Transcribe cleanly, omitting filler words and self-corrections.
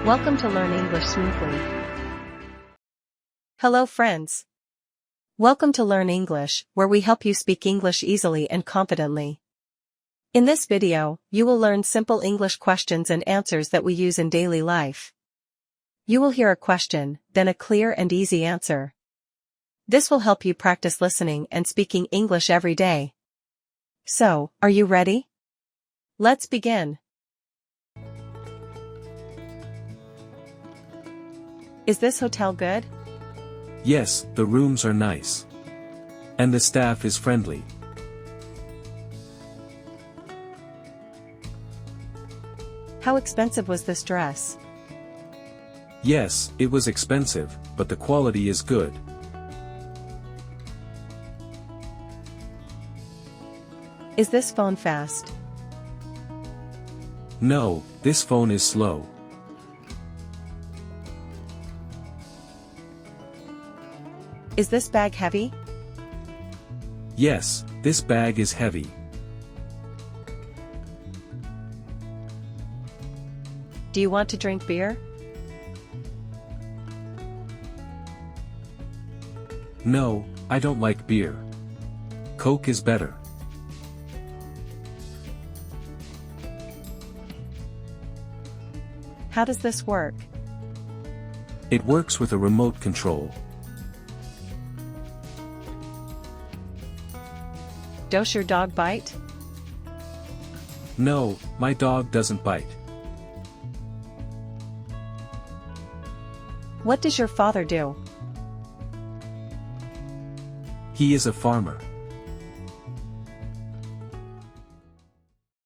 Welcome to Learn English Smoothly. Hello friends. Welcome to Learn English, where we help you speak English easily and confidently. In this video, you will learn simple English questions and answers that we use in daily life. You will hear a question, then a clear and easy answer. This will help you practice listening and speaking English every day. So, are you ready? Let's begin. Is this hotel good? Yes, the rooms are nice. And the staff is friendly. How expensive was this dress? Yes, it was expensive, but the quality is good. Is this phone fast? No, this phone is slow. Is this bag heavy? Yes, this bag is heavy. Do you want to drink beer? No, I don't like beer. Coke is better. How does this work? It works with a remote control. Does your dog bite? No, my dog doesn't bite. What does your father do? He is a farmer.